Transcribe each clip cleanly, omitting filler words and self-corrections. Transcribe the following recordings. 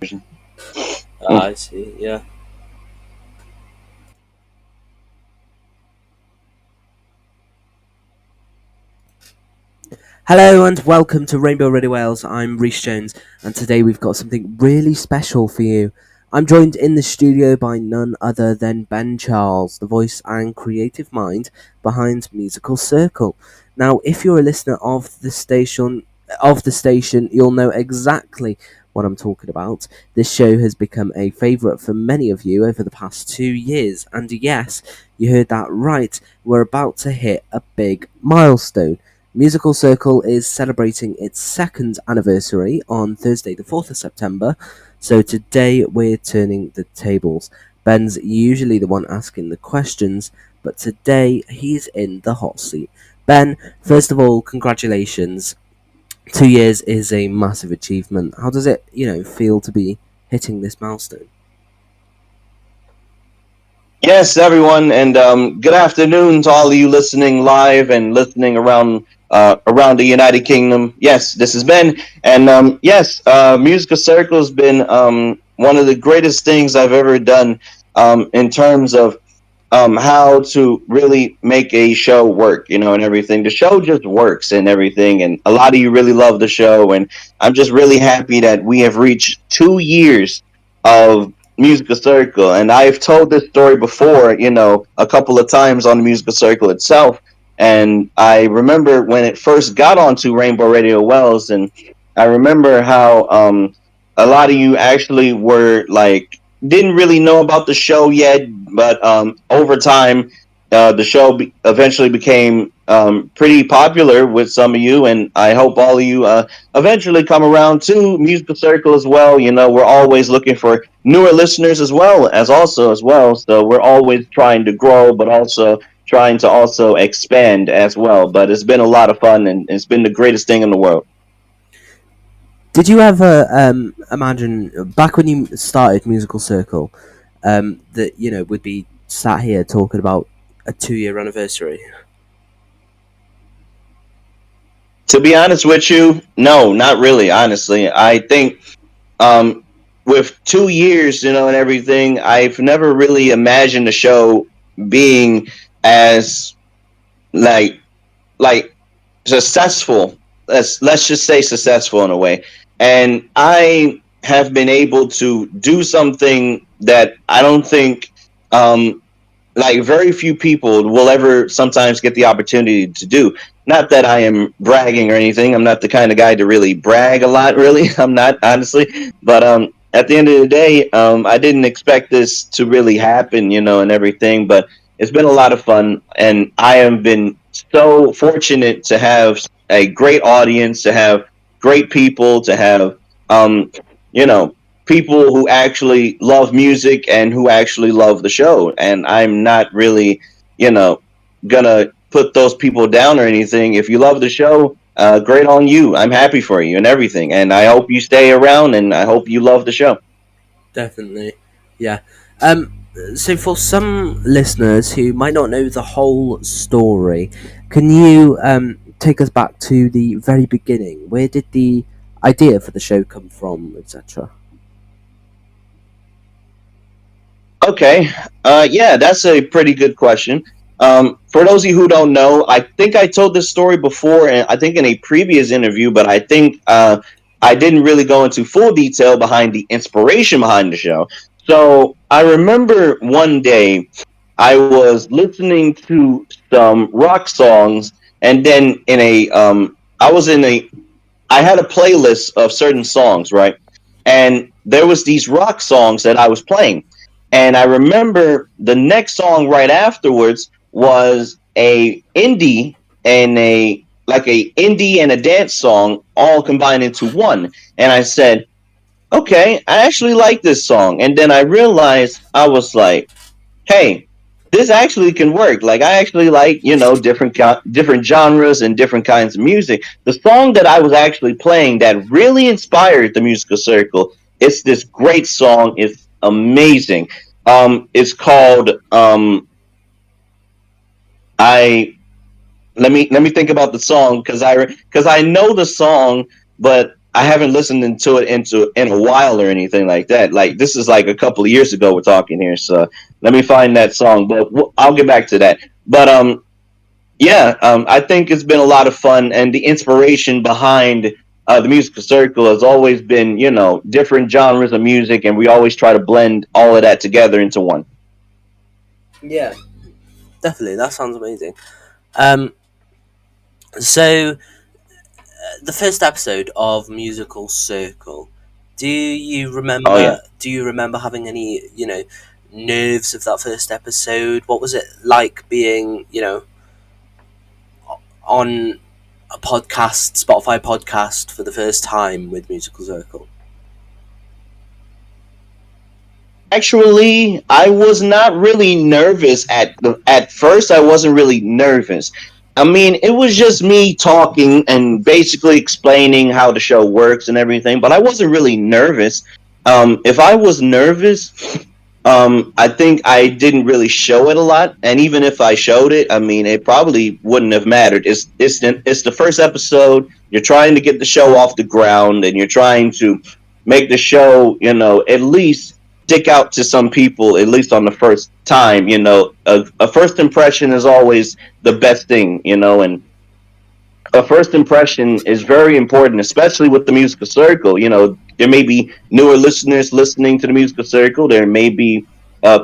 reason. I see. Yeah. Hello and welcome to Rainbow Radio Wales. I'm Rhys Jones, and today we've got something really special for you. I'm joined in the studio by none other than Ben Charles, the voice and creative mind behind Musical Circle. Now, if you're a listener of the station, you'll know exactly what I'm talking about. This show has become a favourite for many of you over the past 2 years, and yes, you heard that right. We're about to hit a big milestone. Musical Circle is celebrating its second anniversary on Thursday, the 4th of September. So today we're turning the tables. Ben's usually the one asking the questions, but today he's in the hot seat. Ben, first of all, congratulations. 2 years is a massive achievement. How does it, feel to be hitting this milestone? Yes, everyone, and good afternoon to all of you listening live and listening around the United Kingdom. Yes, this is Ben, and yes, Musical Circle has been one of the greatest things I've ever done in terms of how to really make a show work, and everything. The show just works and everything, and a lot of you really love the show, and I'm just really happy that we have reached 2 years of Musical Circle. And I've told this story before, a couple of times on the Musical Circle itself. And I remember when it first got onto Rainbow Radio Wells, and I remember how a lot of you actually were like didn't really know about the show yet, but over time, the show eventually became pretty popular with some of you, and I hope all of you eventually come around to Musical Circle as well. We're always looking for newer listeners as well. So we're always trying to grow, but also trying to also expand as well. But it's been a lot of fun, and it's been the greatest thing in the world. Did you ever imagine back when you started Musical Circle that we'd be sat here talking about a 2 year anniversary? To be honest with you, no, not really. Honestly, I think um, with 2 years, and everything, I've never really imagined the show being as like like successful. Let's just say successful in a way. And I have been able to do something that I don't think very few people will ever sometimes get the opportunity to do. Not that I am bragging or anything. I'm not the kind of guy to really brag a lot, really. I'm not, honestly. But at the end of the day, I didn't expect this to really happen, and everything. But it's been a lot of fun. And I have been so fortunate to have a great audience, to have great people, to have, um, you know, people who actually love music and who actually love the show. And I'm not really, you know, gonna put those people down or anything. If you love the show, great on you. I'm happy for you and everything. And I hope you stay around, and I hope you love the show. Definitely, yeah. So for some listeners who might not know the whole story, can you take us back to the very beginning? Where did the idea for the show come from, etc.? Okay. Yeah, that's a pretty good question. For those of you who don't know, I think I told this story before, and I think in a previous interview, but I think I didn't really go into full detail behind the inspiration behind the show. So I remember one day I was listening to some rock songs, and then I had a playlist of certain songs, right? And there was these rock songs that I was playing. And I remember the next song right afterwards was a indie and a indie and a dance song all combined into one. And I said, okay, I actually like this song. And then I realized I was like, hey, this actually can work. Like I actually like different genres and different kinds of music. The song that I was actually playing that really inspired the musical circle. It's this great song. It's amazing. It's called I let me think about the song because I know the song, but I haven't listened to it into in a while or anything like that. Like this is like a couple of years ago we're talking here. So let me find that song, but I'll get back to that. But yeah, I think it's been a lot of fun, and the inspiration behind the musical circle has always been, different genres of music, and we always try to blend all of that together into one. Yeah, definitely. That sounds amazing. Um, so the first episode of Musical Circle. Do you Oh yeah. remember? Do you remember having any, nerves of that first episode? What was it like being, on a podcast, Spotify podcast, for the first time with Musical Circle? Actually, I was not really nervous at first. I wasn't really nervous. I mean, it was just me talking and basically explaining how the show works and everything, but I wasn't really nervous. If I was nervous, I think I didn't really show it a lot, and even if I showed it, I mean, it probably wouldn't have mattered. It's the first episode. You're trying to get the show off the ground, and you're trying to make the show, at least stick out to some people, at least on the first time. A first impression is always the best thing, and a first impression is very important, especially with the musical circle. There may be newer listeners listening to the musical circle. There may be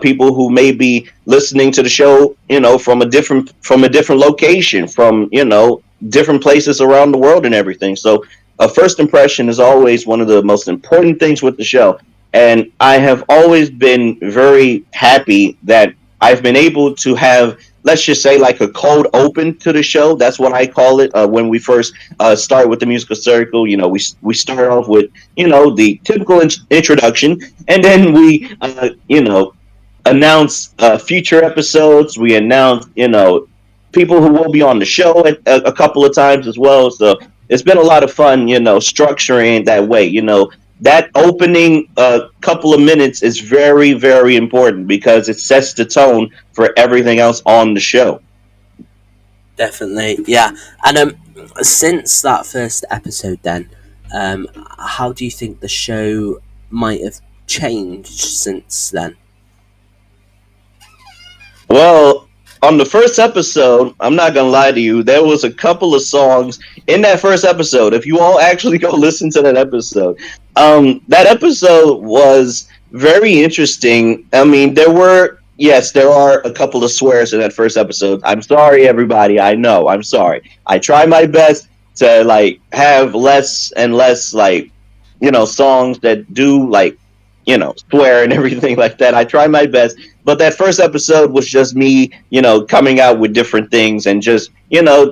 people who may be listening to the show, from a different location, from different places around the world and everything. So a first impression is always one of the most important things with the show. And I have always been very happy that I've been able to have, let's just say, like a cold open to the show. That's what I call it. When we first start with the musical circle, we start off with the typical introduction, and then we announce future episodes. We announce people who will be on the show a couple of times as well. So it's been a lot of fun, structuring that way. That opening couple of minutes is very, very important because it sets the tone for everything else on the show. Definitely, yeah. And since that first episode, then, how do you think the show might have changed since then? Well, on the first episode, I'm not gonna lie to you, there was a couple of songs in that first episode. If you all actually go listen to that episode was very interesting. I mean, there are a couple of swears in that first episode. I'm sorry, everybody. I know. I'm sorry. I try my best to like have less and less like songs that do like swear and everything like that. I try my best, but that first episode was just me, coming out with different things and just,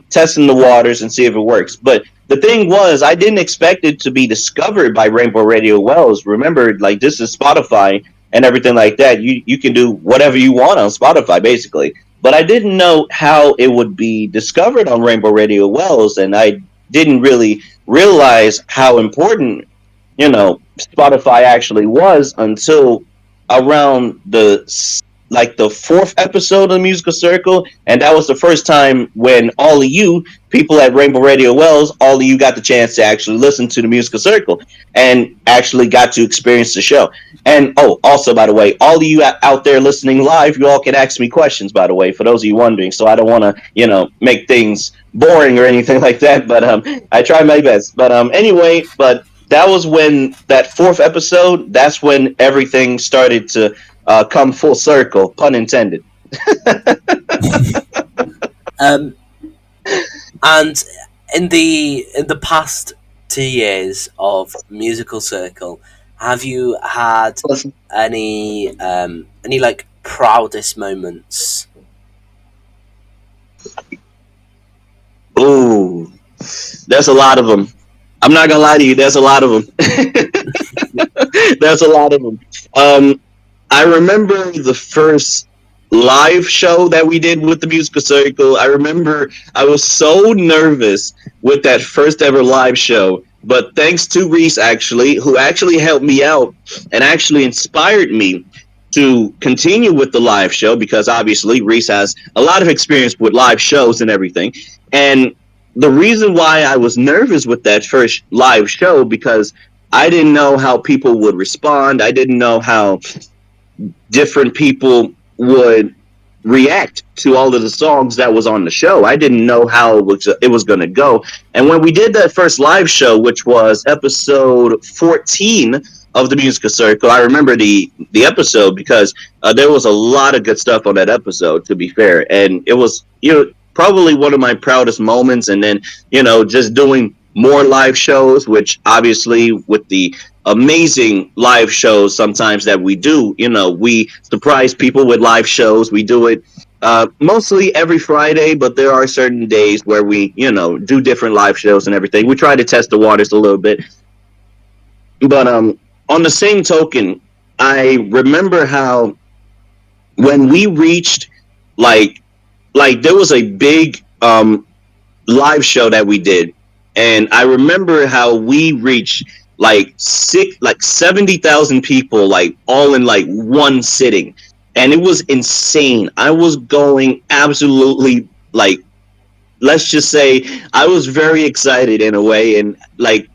testing the waters and see if it works. But the thing was, I didn't expect it to be discovered by Rainbow Radio Wells. Remember, like this is Spotify and everything like that. You can do whatever you want on Spotify, basically. But I didn't know how it would be discovered on Rainbow Radio Wells, and I didn't really realize how important Spotify actually was until around the fourth episode of the musical circle, and that was the first time when all of you people at Rainbow Radio Wells, all of you got the chance to actually listen to the musical circle and actually got to experience the show. And oh, also by the way, all of you out there listening live, you all can ask me questions. By the way, for those of you wondering, so I don't want to make things boring or anything like that, but I try my best. But anyway, but that was when that fourth episode. That's when everything started to come full circle, pun intended. Um, and in the past 2 years of Musical Circle, have you had any like proudest moments? Ooh, there's a lot of them. I'm not gonna lie to you. There's a lot of them. There's a lot of them. Um, I remember the first live show that we did with the musical circle. I remember I was so nervous with that first ever live show. But thanks to Rhys, actually, who actually helped me out and actually inspired me to continue with the live show because obviously Rhys has a lot of experience with live shows and everything. And the reason why I was nervous with that first live show, because I didn't know how people would respond. I didn't know how different people would react to all of the songs that was on the show. I didn't know how it was going to go. And when we did that first live show, which was episode 14 of the Musical Circle, I remember the episode because there was a lot of good stuff on that episode, to be fair. And it was, probably one of my proudest moments. And then, just doing more live shows, which obviously with the amazing live shows sometimes that we do. We surprise people with live shows. We do it mostly every Friday, but there are certain days where we, do different live shows and everything. We try to test the waters a little bit. But on the same token, I remember how when we reached like there was a big live show that we did, and I remember how we reached like 70,000 people, like all in like one sitting, and it was insane. I was going absolutely, like, let's just say I was very excited in a way, and like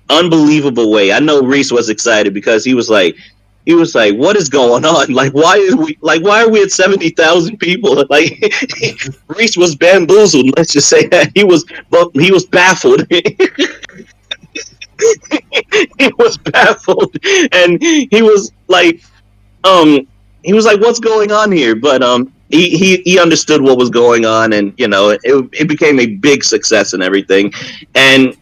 unbelievable way. I know Rhys was excited because he was like, "What is going on? Why are we at 70,000 people?" Like Rhys was bamboozled. Let's just say that he was baffled. He was baffled, and um, he was like, "What's going on here?" But he understood what was going on, and it became a big success and everything, and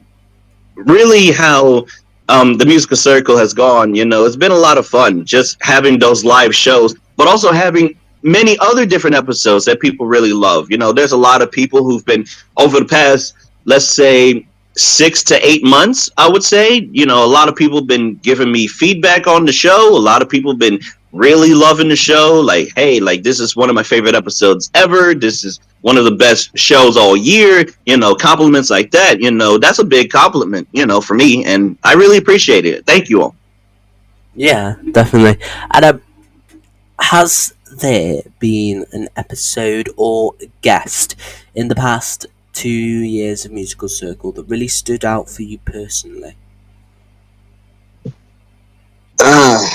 really how the musical circle has gone. It's been a lot of fun just having those live shows, but also having many other different episodes that people really love. There's a lot of people who've been over the past, let's say, 6 to 8 months, I would say. A lot of people have been giving me feedback on the show. A lot of people have been really loving the show. Like, hey, like, this is one of my favorite episodes ever. This is one of the best shows all year. Compliments like that, that's a big compliment, for me. And I really appreciate it. Thank you all. Yeah, definitely. And has there been an episode or guest in the past 2 years of Musical Circle that really stood out for you personally? Ah,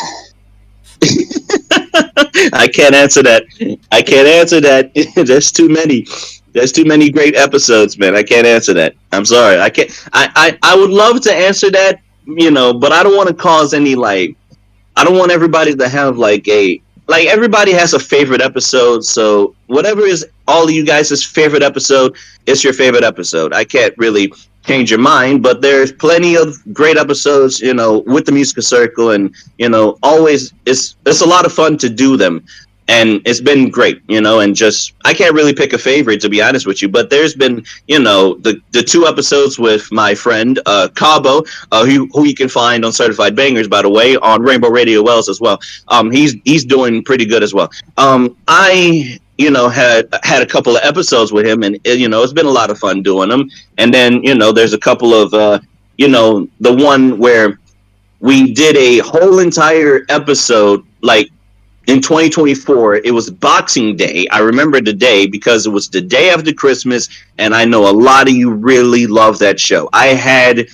I can't answer that. I can't answer that. There's too many. There's too many great episodes, man. I can't answer that. I'm sorry. I can't. I would love to answer that, but I don't want to cause any, like, I don't want everybody to have like everybody has a favorite episode. So whatever is all of you guys' favorite episode, it's your favorite episode. I can't really change your mind, but there's plenty of great episodes, with the musical circle, and always it's a lot of fun to do them. And it's been great, and just I can't really pick a favorite, to be honest with you. But there's been, the two episodes with my friend Cabo, who you can find on Certified Bangers, by the way, on Rainbow Radio Wells as well. He's doing pretty good as well. I had a couple of episodes with him, and it's been a lot of fun doing them. And then there's a couple of the one where we did a whole entire episode, like, in 2024. It was Boxing Day. I remember the day because it was the day after Christmas, and I know a lot of you really love that show. I had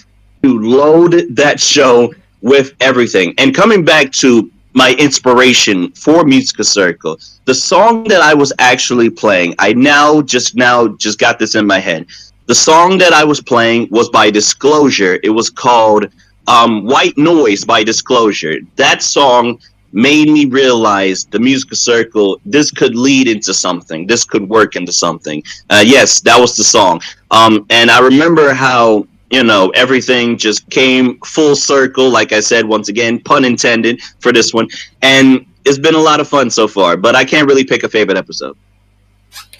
to load that show with everything. And coming back to my inspiration for Musical Circle, the song that I was actually playing, I now just got this in my head. The song that I was playing was by Disclosure. It was called White Noise by Disclosure. That song made me realize the musical circle, this could lead into something, this could work into something. Yes, that was the song. And I remember how everything just came full circle, like I said, once again, pun intended for this one. And it's been a lot of fun so far, but I can't really pick a favorite episode.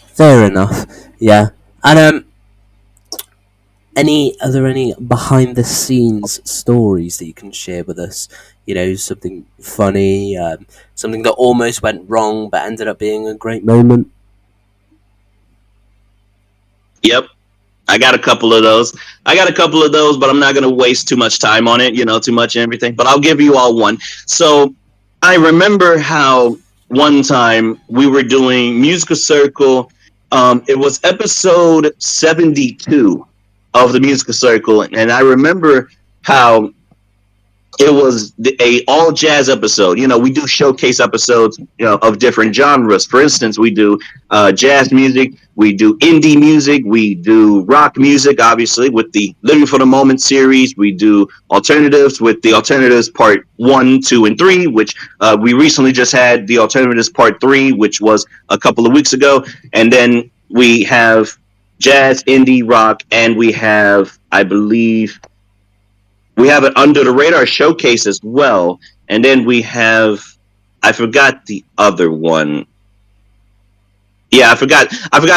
Fair enough. Yeah. And are there any behind the scenes stories that you can share with us? Something funny, something that almost went wrong but ended up being a great moment. Yep, I got a couple of those. But I'm not going to waste too much time on it, too much and everything. But I'll give you all one. So I remember how one time we were doing Musical Circle. It was episode 72. of the musical circle, and I remember how it was a all jazz episode. You know, we do showcase episodes, you know, of different genres. For instance, we do jazz music, we do indie music, we do rock music, obviously with the Living for the Moment series. We do alternatives with the alternatives part 1, 2, and 3, which we recently just had the alternatives part 3, which was a couple of weeks ago, and then we have jazz, indie, rock, and we have, I believe, we have an under the radar showcase as well, and then we have, I forgot the other one. Yeah, I forgot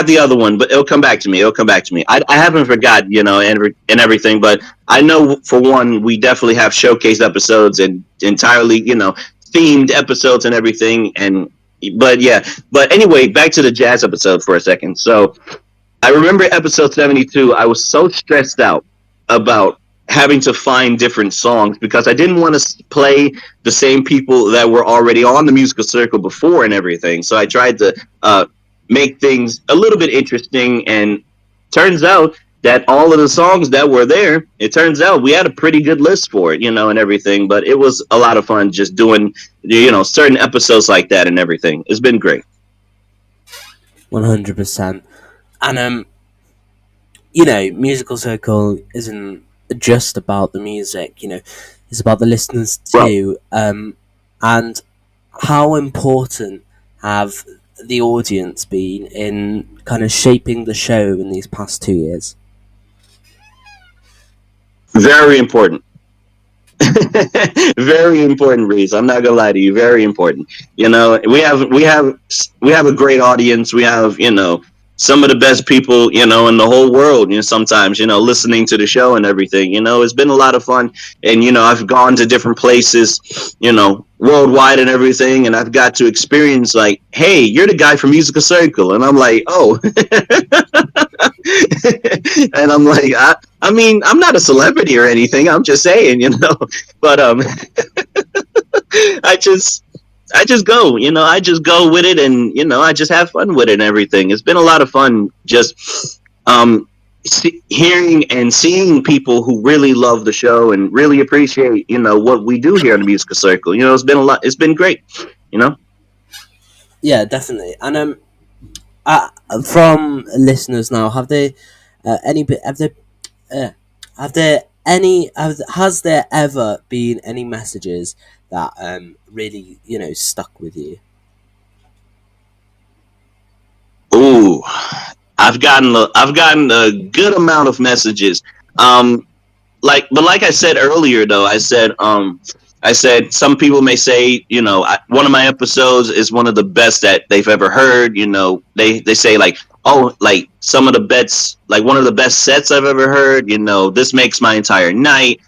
the other one, but it'll come back to me. It'll come back to me. I haven't forgot, you know, and everything, but I know for one, we definitely have showcase episodes and entirely, you know, themed episodes and everything. And but yeah, but anyway, back to the jazz episode for a second. So I remember episode 72. I was so stressed out about having to find different songs because I didn't want to play the same people that were already on the musical circle before and everything. So I tried to make things a little bit interesting, and turns out that all of the songs that were there, it turns out we had a pretty good list for it, you know, and everything. But it was a lot of fun just doing, you know, certain episodes like that and everything. It's been great. 100%. And you know, musical circle isn't just about the music. You know, it's about the listeners Well, too. And how important have the audience been in kind of shaping the show in these past 2 years? very important. Very important, Reese. I'm not gonna lie to you. Very important. You know, we have a great audience. We have, you know, some of the best people, you know, in the whole world. You know, sometimes, you know, listening to the show and everything. You know, it's been a lot of fun, and you know, I've gone to different places, you know, worldwide and everything, and I've got to experience like, hey, you're the guy from Musical Circle, and I'm like, oh, and I'm like, I mean, I'm not a celebrity or anything. I'm just saying, you know, but I just I just go, you know, I just go with it, and you know, I just have fun with it and everything. It's been a lot of fun just hearing and seeing people who really love the show and really appreciate, you know, what we do here in the musical circle. You know, it's been a lot. It's been great. You know. Yeah, definitely. And uh, from listeners now, have they any uh, have there has there ever been any messages that really, you know, stuck with you? Ooh, I've gotten a good amount of messages. Um, but like I said earlier, though, I said some people may say, you know, one of my episodes is one of the best that they've ever heard. You know, they say like, oh, like some of the best, like one of the best sets I've ever heard. You know, this makes my entire night.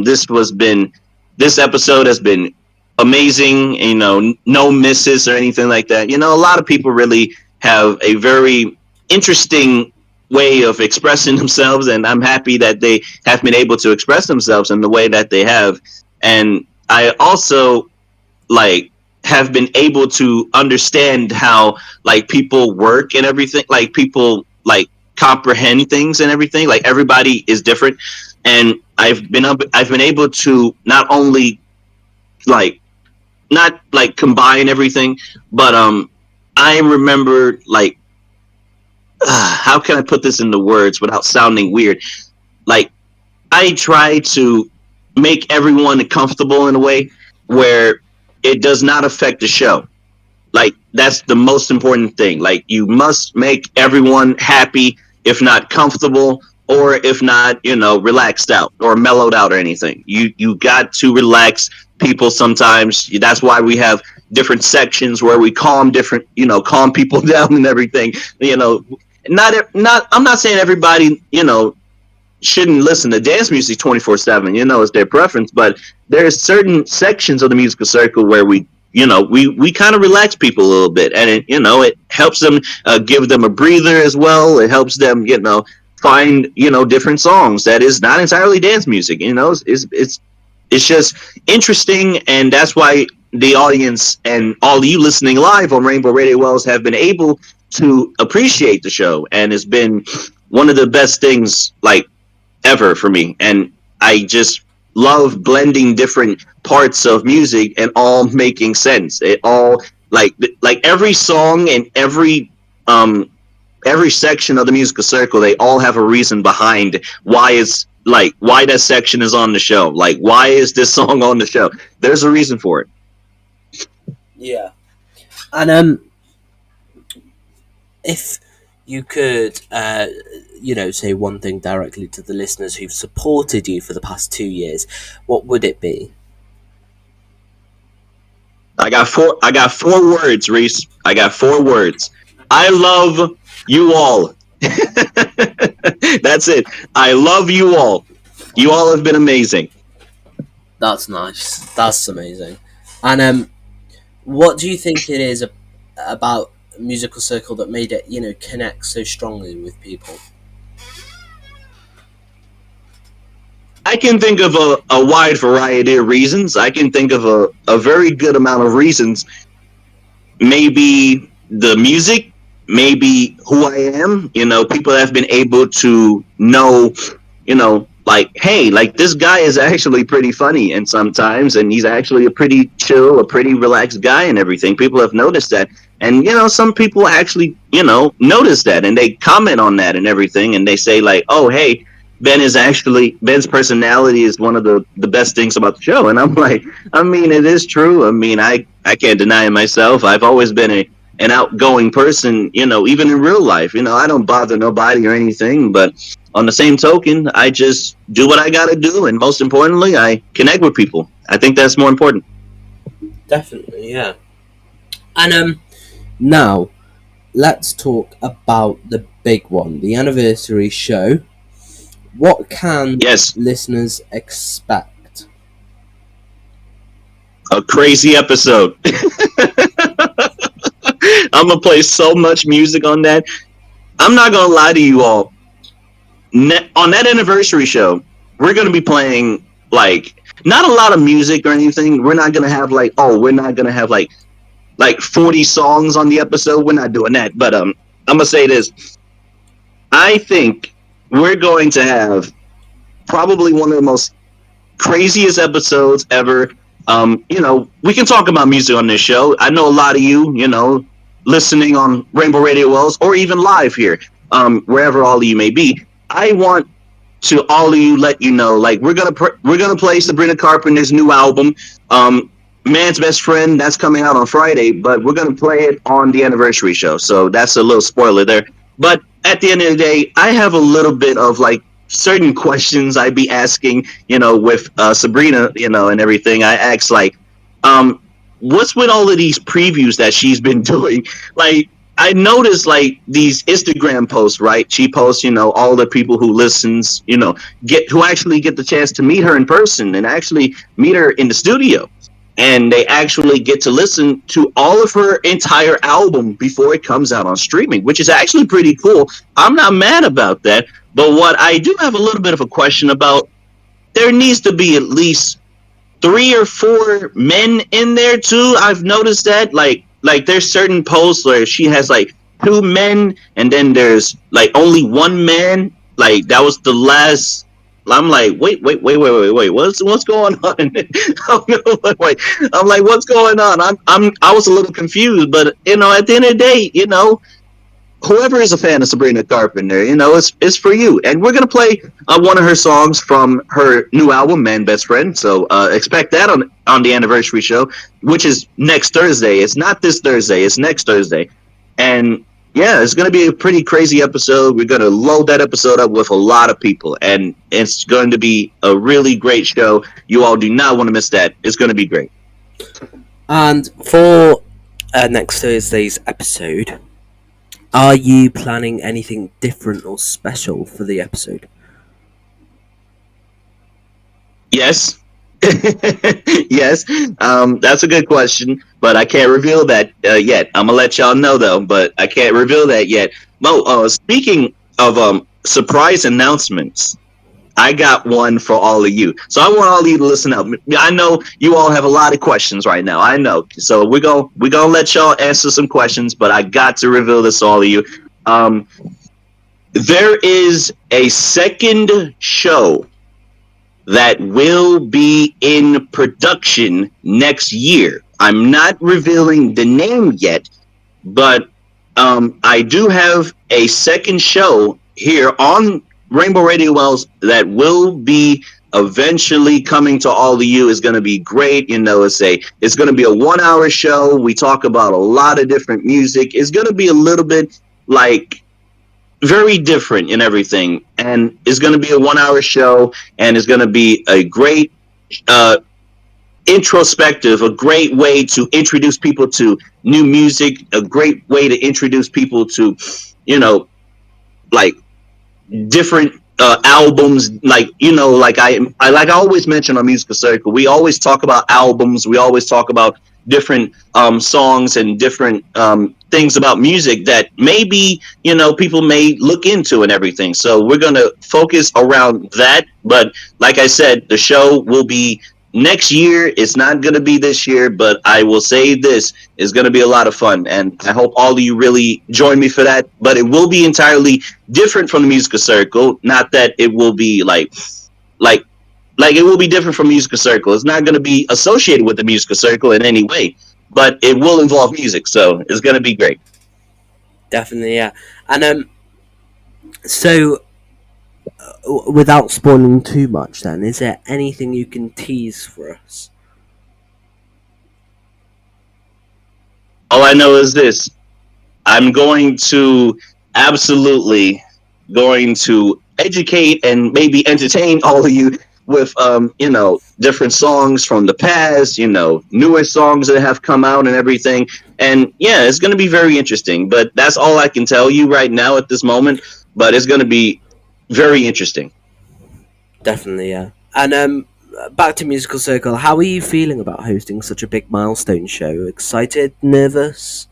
This was been this episode has been amazing. You know, no misses or anything like that. You know, a lot of people really have a very interesting way of expressing themselves, and I'm happy that they have been able to express themselves in the way that they have. And I also like have been able to understand how like people work and everything, like people like comprehend things and everything. Like everybody is different, and I've been able to not only like not like combine everything, but I remember like how can I put this into words without sounding weird? Like I try to make everyone comfortable in a way where it does not affect the show. Like that's the most important thing. Like you must make everyone happy, if not comfortable, or if not, you know, relaxed out or mellowed out or anything. You got to relax people sometimes. That's why we have different sections where we calm different, you know, calm people down and everything. You know, not I'm not saying everybody, you know, shouldn't listen to dance music 24/7. You know, it's their preference, but there's certain sections of the musical circle where we, you know, we kind of relax people a little bit, and it, you know, it helps them give them a breather as well. It helps them, you know, find, you know, different songs that is not entirely dance music. You know, it's just interesting, and that's why the audience and all of you listening live on Rainbow Radio Wells have been able to appreciate the show, and it's been one of the best things like ever for me, and I just love blending different parts of music and all making sense. It all like every song and um every section of the musical circle, they all have a reason behind why it's like why that section is on the show. Like why is this song on the show? There's a reason for it. Yeah. And if you could, say one thing directly to the listeners who've supported you for the past 2 years, what would it be? I got four words, Rhys. I got four words. I love you all. That's it. I love you all. You all have been amazing. That's nice. That's amazing. And what do you think it is about Musical Circle that made it, connect so strongly with people? I can think of a wide variety of reasons. I can think of a very good amount of reasons. Maybe the music, maybe who I am. You know, people have been able to know, like, hey, like this guy is actually pretty funny, and sometimes, and he's actually a pretty chill, a pretty relaxed guy, and everything. People have noticed that, and some people actually, notice that, and they comment on that and everything, and they say like, oh, hey. Ben's personality is one of the best things about the show, and I'm like, I mean, it is true. I mean, I can't deny it myself. I've always been an outgoing person, even in real life. I don't bother nobody or anything, but on the same token, I just do what I got to do, and most importantly, I connect with people. I think that's more important. Definitely, yeah. And now let's talk about the big one, the anniversary show. What can Yes, listeners expect? a crazy episode. I'm gonna play so much music on that. I'm not gonna lie to you all. On that anniversary show, we're gonna be playing like not a lot of music or anything. We're not gonna have we're not gonna have like 40 songs on the episode. We're not doing that. But I'm gonna say this. I think we're going to have probably one of the most craziest episodes ever. We can talk about music on this show. I know a lot of you, listening on Rainbow Radio Wells or even live here, wherever all of you may be. I want to all of you let you know, like we're gonna play Sabrina Carpenter's new album, Man's Best Friend. That's coming out on Friday, but we're gonna play it on the anniversary show. So that's a little spoiler there. But at the end of the day, I have a little bit of like certain questions I'd be asking, with Sabrina, and everything. I ask like, what's with all of these previews that she's been doing? Like, I noticed like these Instagram posts, right? She posts, all the people who listens, who actually get the chance to meet her in person and actually meet her in the studio. And they actually get to listen to all of her entire album before it comes out on streaming, which is actually pretty cool. I'm not mad about that. But what I do have a little bit of a question about, there needs to be at least three or four men in there too. I've noticed that like there's certain posts where she has like two men and then there's like only one man. Like that was the last. I'm like, wait. What's going on? I'm like, what's going on? I was a little confused, but at the end of the day, whoever is a fan of Sabrina Carpenter, it's for you. And we're gonna play one of her songs from her new album, Man Best Friend. So expect that on the anniversary show, which is next Thursday. It's not this Thursday. It's next Thursday. And yeah, it's gonna be a pretty crazy episode. We're gonna load that episode up with a lot of people, and it's going to be a really great show. You all do not want to miss that. It's gonna be great. And for next Thursday's episode, are you planning anything different or special for the episode? Yes. Yes, that's a good question, but I can't reveal that yet. I'm gonna let y'all know though, but I can't reveal that yet. Mo, speaking of surprise announcements, I got one for all of you. So I want all of you to listen up. I know you all have a lot of questions right now. I know. So we're gonna let y'all answer some questions, but I got to reveal this to all of you. Um, There is a second show that will be in production next year. I'm not revealing the name yet, but I do have a second show here on Rainbow Radio Wells that will be eventually coming to all of you. Is going to be great. It's going to be a 1 hour show. We talk about a lot of different music. It's going to be a little bit like very different in everything, and it's going to be a 1 hour show, and it's going to be a great uh, introspective, a great way to introduce people to new music, a great way to introduce people to, you know, like different albums. Like I always mention on Musical Circle, we always talk about albums. We always talk about different songs and different things about music that maybe people may look into and everything. So we're gonna focus around that. But like I said, the show will be next year. It's not gonna be this year, but I will say this is gonna be a lot of fun, and I hope all of you really join me for that. But it will be entirely different from the musical circle. Not that it will be like like it will be different from musical circle. It's not going to be associated with the musical circle in any way, but it will involve music, so it's going to be great. Definitely, yeah. And so without spoiling too much, then is there anything you can tease for us? All I know is this: I'm going to absolutely going to educate and maybe entertain all of you with different songs from the past, newer songs that have come out and everything. And yeah, it's going to be very interesting, but that's all I can tell you right now at this moment. But it's going to be very interesting. Definitely, yeah. And back to Musical Circle, how are you feeling about hosting such a big milestone show? Excited? Nervous?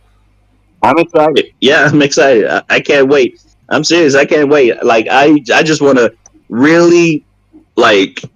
I'm excited. Yeah, I'm excited. I can't wait. I'm serious. I can't wait. Like I just want to really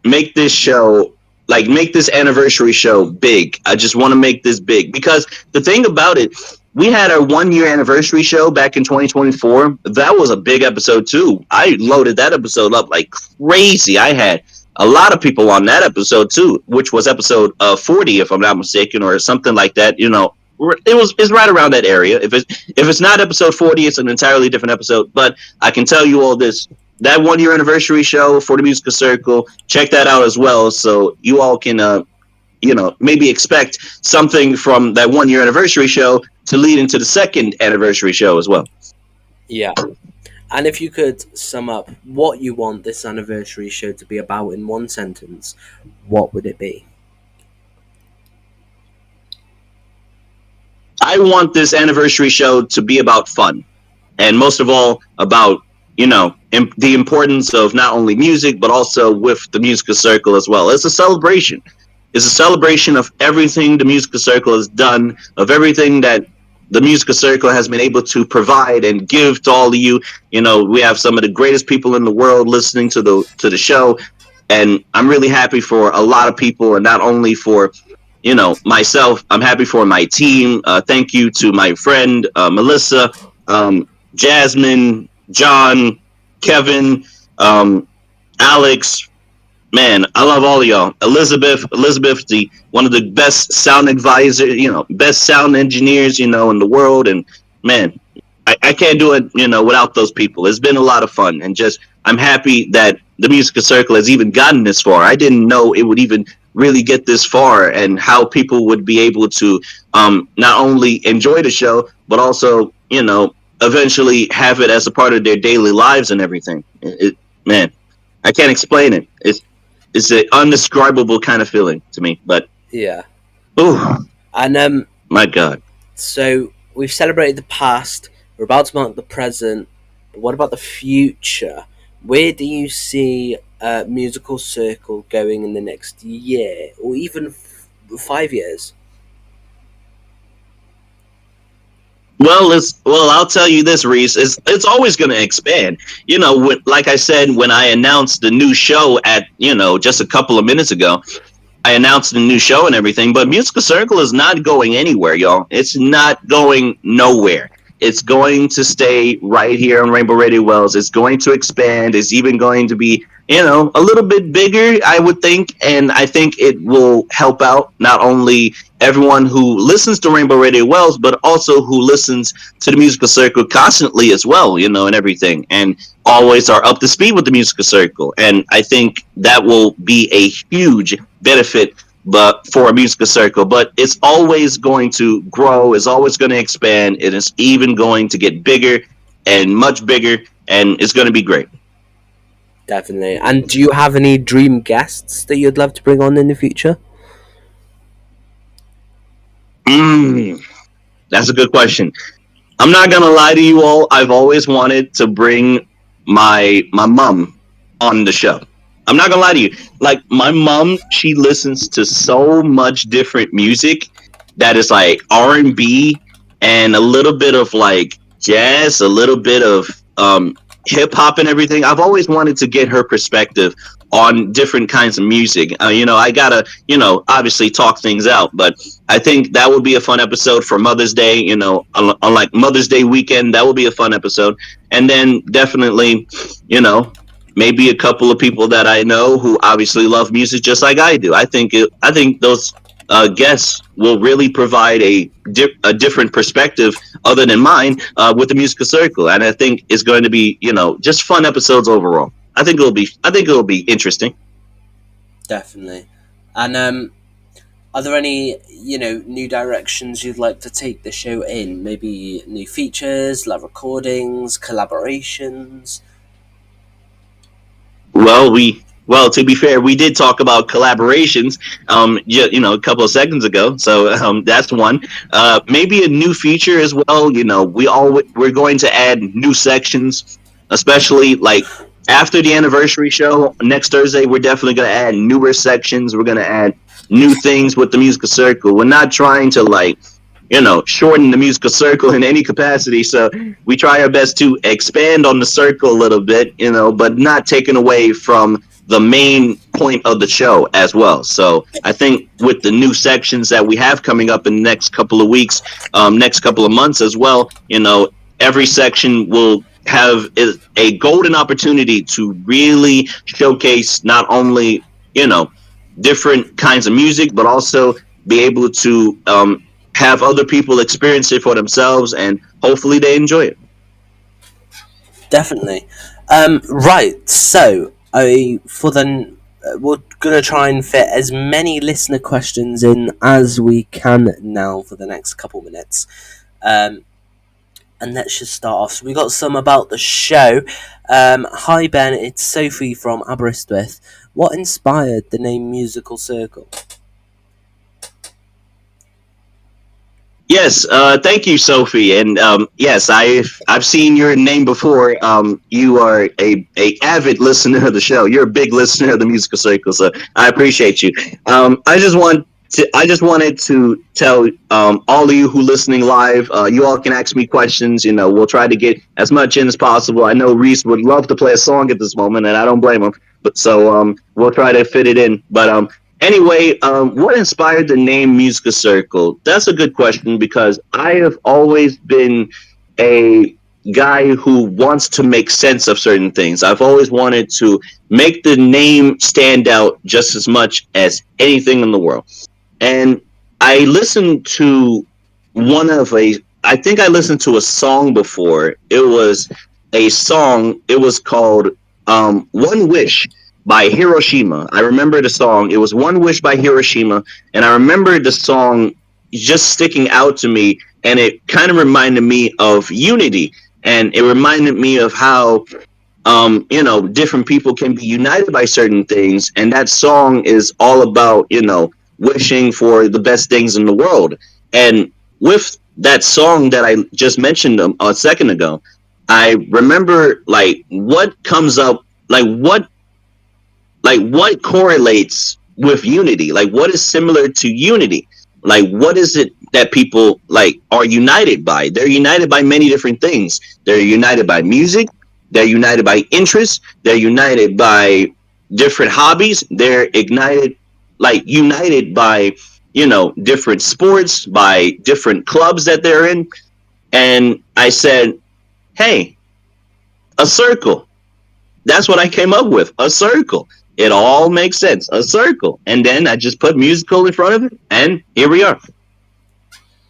make this show, make this anniversary show big. I just want to make this big because the thing about it, we had our 1 year anniversary show back in 2024. That was a big episode too. I loaded that episode up like crazy. I had a lot of people on that episode too, which was episode 40 if I'm not mistaken, or something like that. It's right around that area. If it's not episode 40, it's an entirely different episode. But I can tell you all this: that 1 year anniversary show for the Musical Circle, check that out as well, so you all can maybe expect something from that 1 year anniversary show to lead into the second anniversary show as well. Yeah. And if you could sum up what you want this anniversary show to be about in one sentence, what would it be? I want this anniversary show to be about fun, and most of all about the importance of not only music but also with the Musical Circle as well. It's a celebration. It's a celebration of everything the Musical Circle has done, of everything that the Musical Circle has been able to provide and give to all of you. We have some of the greatest people in the world listening to the show, and I'm really happy for a lot of people, and not only for myself. I'm happy for my team. Thank you to my friend Melissa, Jasmine, John, Kevin, Alex. Man, I love all of y'all. Elizabeth, the one of the best sound advisors, best sound engineers, in the world. And man, I can't do it, without those people. It's been a lot of fun, and just I'm happy that the Musical Circle has even gotten this far. I didn't know it would even really get this far, and how people would be able to not only enjoy the show but also, eventually have it as a part of their daily lives and everything. Man, I can't explain it. It's an undescribable kind of feeling to me. But Yeah. oh And my God. so we've celebrated the past, we're about to mark the present, but what about the future? Where do you see Musical Circle going in the next year, or even 5 years? I'll tell you this, Rhys. It's always going to expand. Like I said, when I announced the new show at just a couple of minutes ago, I announced the new show and everything. But Musical Circle is not going anywhere, y'all. It's not going nowhere. It's going to stay right here on Rainbow Radio Wells. It's going to expand. It's even going to be, a little bit bigger, I would think. And I think it will help out not only everyone who listens to Rainbow Radio Wells, but also who listens to the musical circle constantly as well, and everything. And always are up to speed with the musical circle. And I think that will be a huge benefit but for a musical circle. But it's always going to grow, it's always going to expand, and it's even going to get bigger and much bigger, and it's going to be great. Definitely. And do you have any dream guests that you'd love to bring on in the future? Mm, that's a good question. I'm not gonna lie to you all. I've always wanted to bring my mom on the show. I'm not gonna lie to you. Like my mom, she listens to so much different music that is like R&B and a little bit of like jazz, a little bit of hip hop and everything. I've always wanted to get her perspective on different kinds of music. I gotta, obviously talk things out, but I think that would be a fun episode for Mother's Day. On like Mother's Day weekend, that would be a fun episode. And then definitely, you know, maybe a couple of people that I know who obviously love music just like I do. I think those guests will really provide a different perspective other than mine with the musical circle, and I think it's going to be just fun episodes overall. I think it'll be interesting. Definitely. And are there any, new directions you'd like to take the show in? Maybe new features, live recordings, collaborations? Well, to be fair, we did talk about collaborations, a couple of seconds ago. So that's one. Maybe a new feature as well. We're going to add new sections, especially like after the anniversary show next Thursday. We're definitely going to add newer sections. We're going to add new things with the musical circle. We're not trying to like shorten the musical circle in any capacity. So we try our best to expand on the circle a little bit, but not taking away from the main point of the show as well. So I think with the new sections that we have coming up in the next couple of weeks, next couple of months as well, every section will have a golden opportunity to really showcase not only, different kinds of music, but also be able to have other people experience it for themselves, and hopefully they enjoy it. Definitely. Right, so we're gonna try and fit as many listener questions in as we can now for the next couple minutes. And let's just start off. So we got some about the show. Hi Ben, it's Sophie from Aberystwyth. What inspired the name Musical Circle? Yes, thank you, Sophie. And yes, I've seen your name before. You are a avid listener of the show. You're a big listener of the musical circle, so I appreciate you. I just wanted to tell all of you who listening live. You all can ask me questions. We'll try to get as much in as possible. I know Rhys would love to play a song at this moment, and I don't blame him. But so we'll try to fit it in. But anyway, what inspired the name Musical Circle? That's a good question because I have always been a guy who wants to make sense of certain things. I've always wanted to make the name stand out just as much as anything in the world. And I listened to I think I listened to a song before. It was a song, it was called One Wish by Hiroshima. I remember the song. It was One Wish by Hiroshima. And I remember the song just sticking out to me. And it kind of reminded me of unity. And it reminded me of how, different people can be united by certain things. And that song is all about, wishing for the best things in the world. And with that song that I just mentioned a second ago, I remember like what comes up, what correlates with unity, like what is similar to unity, like what is it that people like are united by. They're united by many different things. They're united by music, they're united by interests, they're united by different hobbies, they're united by different sports, by different clubs that they're in. And I said, hey, a circle. That's what I came up with, a circle. It all makes sense, a circle. And then I just put musical in front of it, and here we are.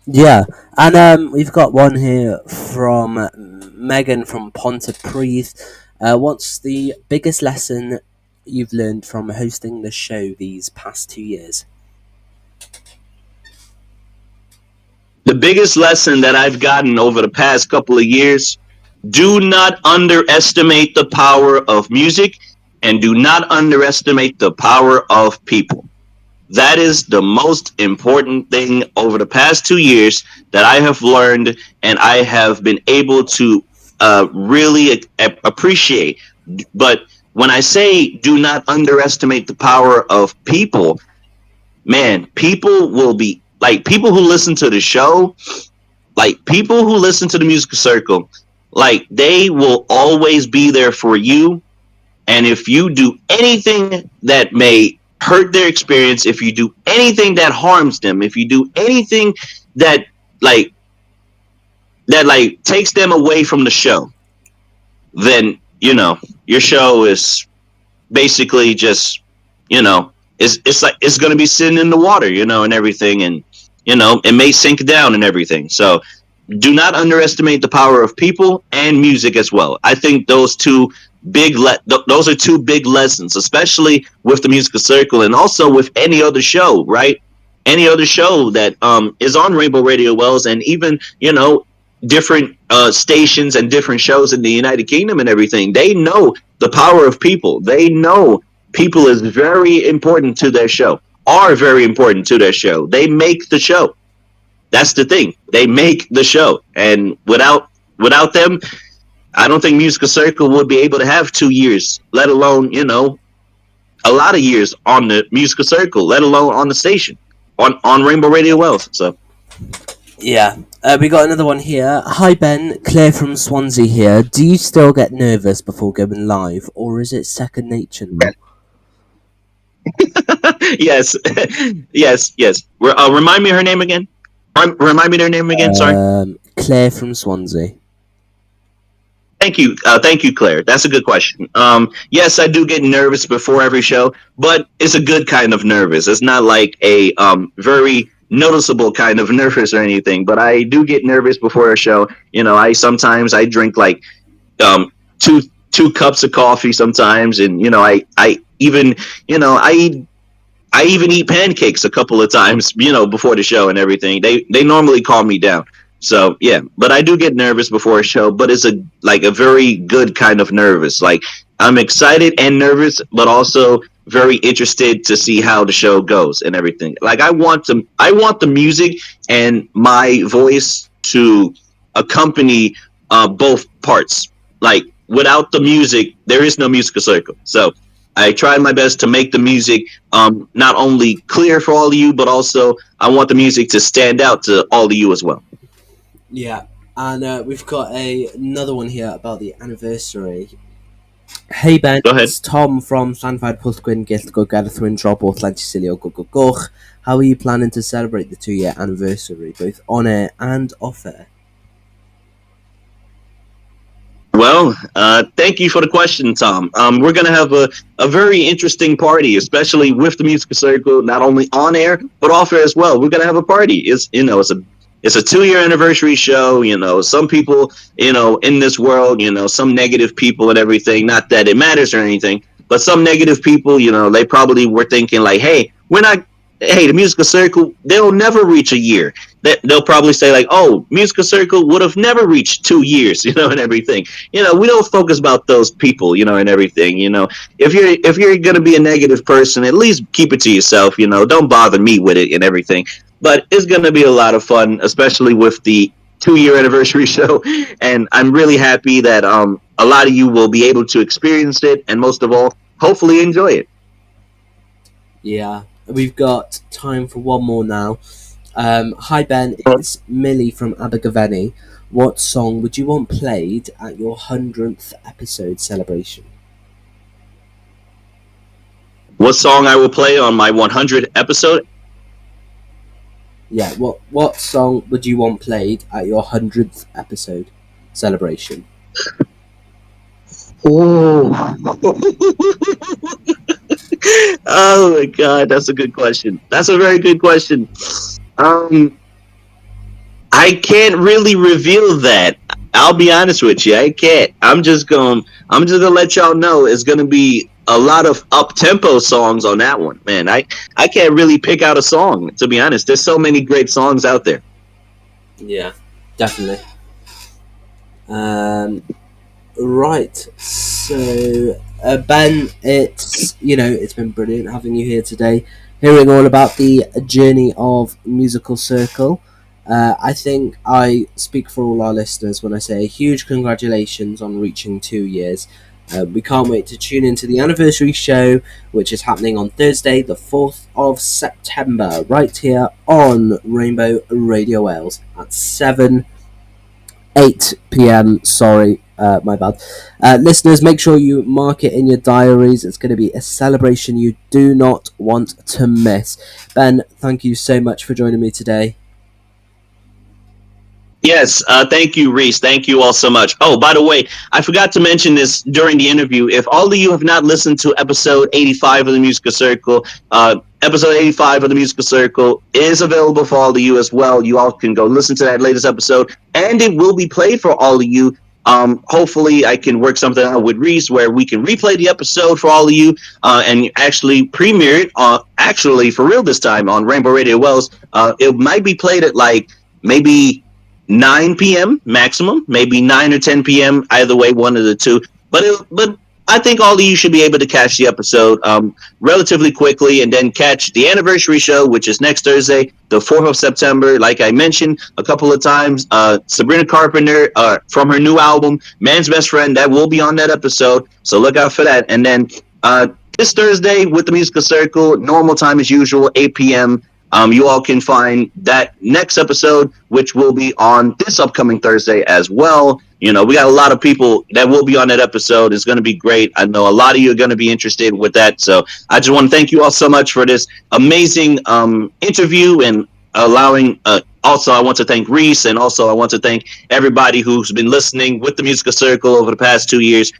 Yeah, and we've got one here from Megan from Pontypridd. What's the biggest lesson you've learned from hosting the show these past 2 years? The biggest lesson that I've gotten over the past couple of years: do not underestimate the power of music, and do not underestimate the power of people. That is the most important thing over the past 2 years that I have learned, and I have been able to really appreciate. But when I say do not underestimate the power of people, man, people will be like people who listen to the show, like people who listen to the musical circle, like they will always be there for you. And if you do anything that may hurt their experience, if you do anything that harms them, if you do anything that like takes them away from the show, then your show is basically just it's like it's going to be sitting in the water, and everything, and it may sink down and everything. So do not underestimate the power of people and music as well. I think those are two big lessons, especially with the musical circle and also with any other show, right? Any other show that is on Rainbow Radio Wells, and even different stations and different shows in the United Kingdom and everything. They know the power of people. They know people is very important to their show. Are very important to their show. They make the show. That's the thing. They make the show, and without them, I don't think Musical Circle would be able to have 2 years, let alone a lot of years on the Musical Circle, let alone on the station on Rainbow Radio Wells. So Yeah, we got another one here. Hi Ben, Claire from Swansea here. Do you still get nervous before going live, or is it second nature now? yes, yes. Remind me her name again. Remind me their name again. Sorry. Claire from Swansea. Thank you, Claire. That's a good question. Yes, I do get nervous before every show, but it's a good kind of nervous. It's not like a very noticeable kind of nervous or anything. But I do get nervous before a show. I sometimes I drink like um, two cups of coffee sometimes, and I even I even eat pancakes a couple of times, before the show and everything. They normally calm me down. So yeah, but I do get nervous before a show, but it's a very good kind of nervous. Like I'm excited and nervous, but also very interested to see how the show goes and everything. Like I want the music and my voice to accompany both parts. Like without the music, there is no musical circle. So I tried my best to make the music not only clear for all of you, but also I want the music to stand out to all of you as well. Yeah, and we've got another one here about the anniversary. Hey Ben, Go ahead. it's Tom from Llanfair Pwllgwyn Gilt Go Garethwyn Dropboth Lantysilio Go Go Goch. How are you planning to celebrate the 2 year anniversary, both on air and off air? Well, thank you for the question, Tom. We're going to have a very interesting party, especially with the musical circle, not only on air but off air as well. We're going to have a party. It's a 2 year anniversary show. Some people, in this world, some negative people and everything. Not that it matters or anything, but some negative people, they probably were thinking like, hey, we're not. Hey, the musical circle, they'll never reach a year. They'll probably say like, oh, musical circle would have never reached 2 years, and everything. We don't focus about those people, and everything. If you're gonna be a negative person, at least keep it to yourself. Don't bother me with it and everything. But it's gonna be a lot of fun, especially with the 2 year anniversary show. And I'm really happy that a lot of you will be able to experience it, and most of all, hopefully enjoy it. Yeah, we've got time for one more now. Hi Ben, it's Millie from Abergavenny. What song would you want played at your 100th episode celebration? What song I will play on my 100th episode? Yeah, what song would you want played at your 100th episode celebration? Oh. Oh my god, that's a good question. That's a very good question. Um, I can't really reveal that. I'll be honest with you. I can't. I'm just gonna let y'all know it's gonna be a lot of up tempo songs on that one, man. I can't really pick out a song, to be honest. There's so many great songs out there. Yeah, definitely. Um, right. So, Ben, it's been brilliant having you here today, hearing all about the journey of Musical Circle. I think I speak for all our listeners when I say a huge congratulations on reaching 2 years. We can't wait to tune into the anniversary show, which is happening on Thursday, the 4th of September, right here on Rainbow Radio Wales at 7 8 p.m. Sorry, my bad. Listeners, make sure you mark it in your diaries. It's going to be a celebration you do not want to miss. Ben, thank you so much for joining me today. Yes, thank you, Rhys. Thank you all so much. Oh, by the way, I forgot to mention this during the interview. If all of you have not listened to episode 85 of the Musical Circle, episode 85 of the Musical Circle is available for all of you as well. You all can go listen to that latest episode, and it will be played for all of you. Hopefully, I can work something out with Rhys where we can replay the episode for all of you and actually premiere it, actually for real this time on Rainbow Radio Wells. It might be played at like maybe 9 p.m. maximum, maybe 9 or 10 p.m. Either way, one of the two. But I think all of you should be able to catch the episode relatively quickly, and then catch the anniversary show, which is next Thursday, the 4th of September. Like I mentioned a couple of times, Sabrina Carpenter from her new album, Man's Best Friend, that will be on that episode. So look out for that. And then this Thursday with the Musical Circle, normal time as usual, 8 p.m. You all can find that next episode, which will be on this upcoming Thursday as well. You know, we got a lot of people that will be on that episode. It's going to be great. I know a lot of you are going to be interested with that. So I just want to thank you all so much for this amazing interview and allowing. Also, I want to thank Rhys, and also I want to thank everybody who's been listening with the Musical Circle over the past 2 years.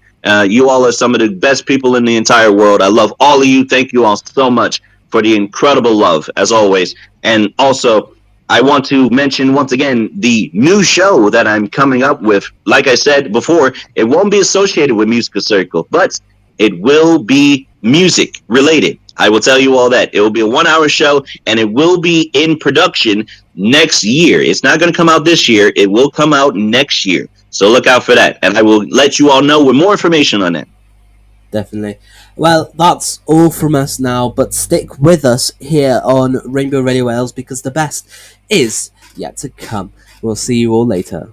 You all are some of the best people in the entire world. I love all of you. Thank you all so much for the incredible love, as always. And also, I want to mention once again the new show that I'm coming up with. Like I said before, it won't be associated with Musical Circle, but it will be music related. I will tell you all that. It will be a 1 hour show, and it will be in production next year. It's not going to come out this year. It will come out next year. So look out for that. And I will let you all know with more information on that. Definitely. Well, that's all from us now, but stick with us here on Rainbow Radio Wales because the best is yet to come. We'll see you all later.